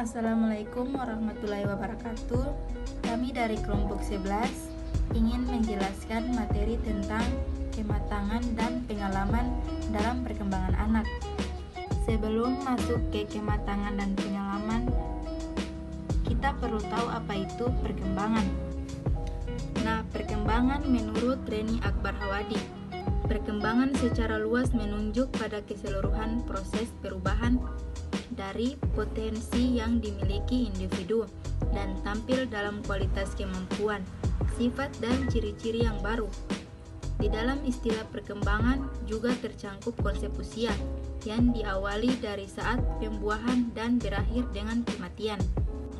Assalamualaikum warahmatullahi wabarakatuh. Kami dari kelompok 11 ingin menjelaskan materi tentang kematangan dan pengalaman dalam perkembangan anak. Sebelum masuk ke kematangan dan pengalaman, kita perlu tahu apa itu perkembangan. Nah, perkembangan menurut Reni Akbar Hawadi, perkembangan secara luas menunjuk pada keseluruhan proses perubahan dari potensi yang dimiliki individu dan tampil dalam kualitas kemampuan, sifat dan ciri-ciri yang baru. Di dalam istilah perkembangan juga tercangkup konsep usia yang diawali dari saat pembuahan dan berakhir dengan kematian.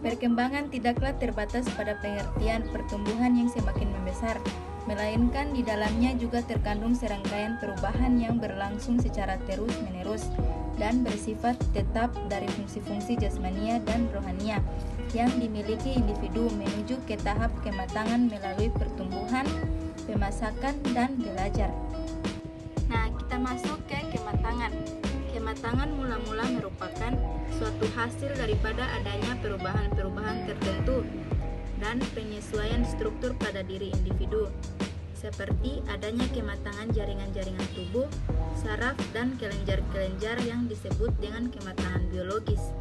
Perkembangan tidaklah terbatas pada pengertian pertumbuhan yang semakin membesar, melainkan di dalamnya juga terkandung serangkaian perubahan yang berlangsung secara terus-menerus dan bersifat tetap dari fungsi-fungsi jasmania dan rohania yang dimiliki individu menuju ke tahap kematangan melalui pertumbuhan, pemasakan, dan belajar. Nah, kita masuk ke kematangan. Kematangan mula-mula merupakan suatu hasil daripada adanya perubahan-perubahan tertentu dan penyesuaian struktur pada diri individu, seperti adanya kematangan jaringan-jaringan tubuh, saraf, dan kelenjar-kelenjar yang disebut dengan kematangan biologis.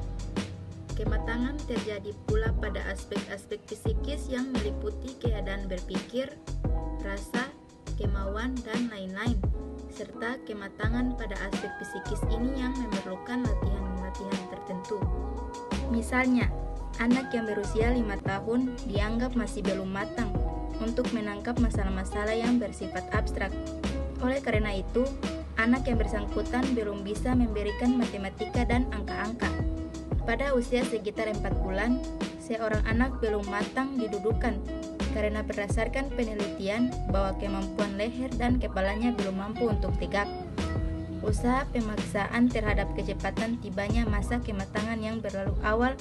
Kematangan terjadi pula pada aspek-aspek psikis yang meliputi keadaan berpikir, rasa, kemauan, dan lain-lain, serta kematangan pada aspek psikis ini yang memerlukan latihan-latihan tertentu. Misalnya, anak yang berusia 5 tahun dianggap masih belum matang untuk menangkap masalah-masalah yang bersifat abstrak. Oleh karena itu, anak yang bersangkutan belum bisa memberikan matematika dan angka-angka. Pada usia sekitar 4 bulan, seorang anak belum matang didudukan karena berdasarkan penelitian bahwa kemampuan leher dan kepalanya belum mampu untuk tegak. Usaha pemaksaan terhadap kecepatan tibanya masa kematangan yang berlalu awal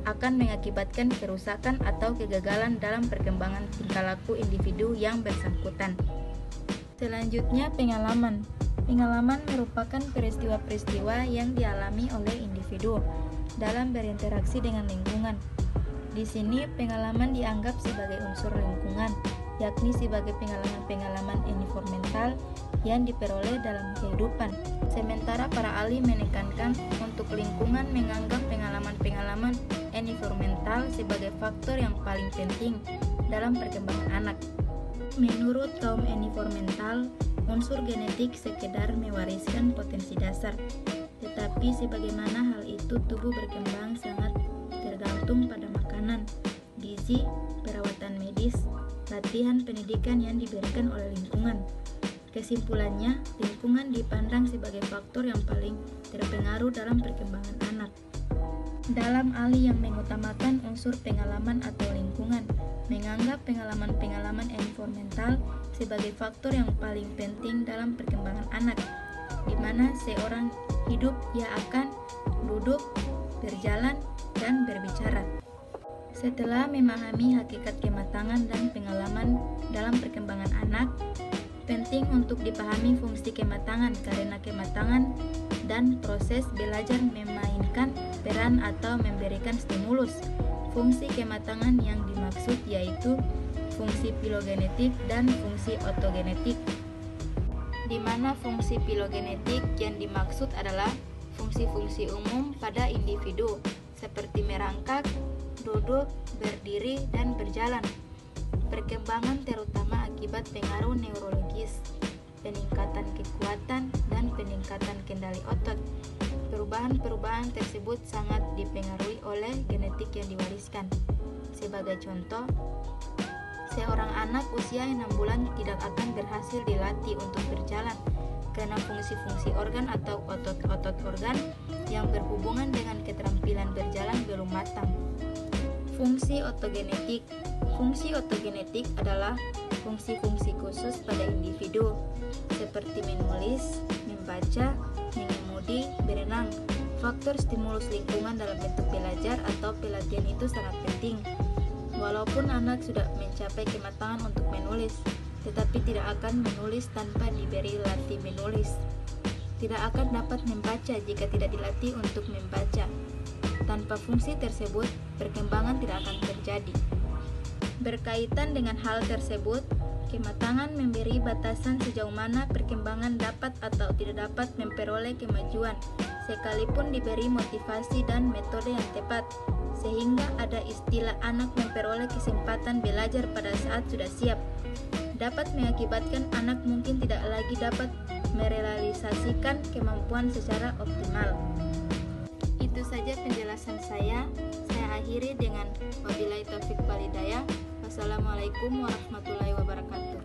akan mengakibatkan kerusakan atau kegagalan dalam perkembangan tingkah laku individu yang bersangkutan. Selanjutnya, pengalaman. Pengalaman merupakan peristiwa-peristiwa yang dialami oleh individu dalam berinteraksi dengan lingkungan. Di sini, pengalaman dianggap sebagai unsur lingkungan, yakni sebagai pengalaman-pengalaman environmental yang diperoleh dalam kehidupan. Sementara para ahli menekankan untuk lingkungan menganggap pengalaman-pengalaman environmental sebagai faktor yang paling penting dalam perkembangan anak. Menurut kaum environmental, unsur genetik sekedar mewariskan potensi dasar, tetapi sebagaimana hal itu tubuh berkembang sangat tergantung pada makanan, gizi, perawatan medis, latihan pendidikan yang diberikan oleh lingkungan. Kesimpulannya, lingkungan dipandang sebagai faktor yang paling terpengaruh dalam perkembangan anak. Dalam ahli yang mengutamakan unsur pengalaman atau lingkungan, menganggap pengalaman-pengalaman environmental sebagai faktor yang paling penting dalam perkembangan anak, di mana seorang hidup ia akan duduk, berjalan, dan berbicara. Setelah memahami hakikat kematangan dan pengalaman dalam perkembangan anak, penting untuk dipahami fungsi kematangan karena kematangan dan proses belajar memainkan peran atau memberikan stimulus. Fungsi kematangan yang dimaksud yaitu fungsi filogenetik dan fungsi otogenetik, di mana fungsi filogenetik yang dimaksud adalah fungsi-fungsi umum pada individu seperti merangkak, duduk, berdiri, dan berjalan. Perkembangan terutama akibat pengaruh neurologis, peningkatan kekuatan, dan peningkatan kendali otot. Perubahan-perubahan tersebut sangat dipengaruhi oleh genetik yang diwariskan. Sebagai contoh, seorang anak usia 6 bulan tidak akan berhasil dilatih untuk berjalan karena fungsi-fungsi organ atau otot-otot organ yang berhubungan dengan keterampilan berjalan belum matang. Fungsi otogenetik. Fungsi otogenetik adalah fungsi-fungsi khusus pada individu, seperti menulis, membaca, mengemudi, berenang. Faktor stimulus lingkungan dalam bentuk belajar atau pelatihan itu sangat penting. Walaupun anak sudah mencapai kematangan untuk menulis, tetapi tidak akan menulis tanpa diberi latih menulis. Tidak akan dapat membaca jika tidak dilatih untuk membaca. Tanpa fungsi tersebut, perkembangan tidak akan terjadi. Berkaitan dengan hal tersebut, kematangan memberi batasan sejauh mana perkembangan dapat atau tidak dapat memperoleh kemajuan, sekalipun diberi motivasi dan metode yang tepat, sehingga ada istilah anak memperoleh kesempatan belajar pada saat sudah siap. Dapat mengakibatkan anak mungkin tidak lagi dapat merealisasikan kemampuan secara optimal. Itu saja penjelasan saya. Saya akhiri dengan wabillahi taufik walhidayah. Wassalamualaikum warahmatullahi wabarakatuh.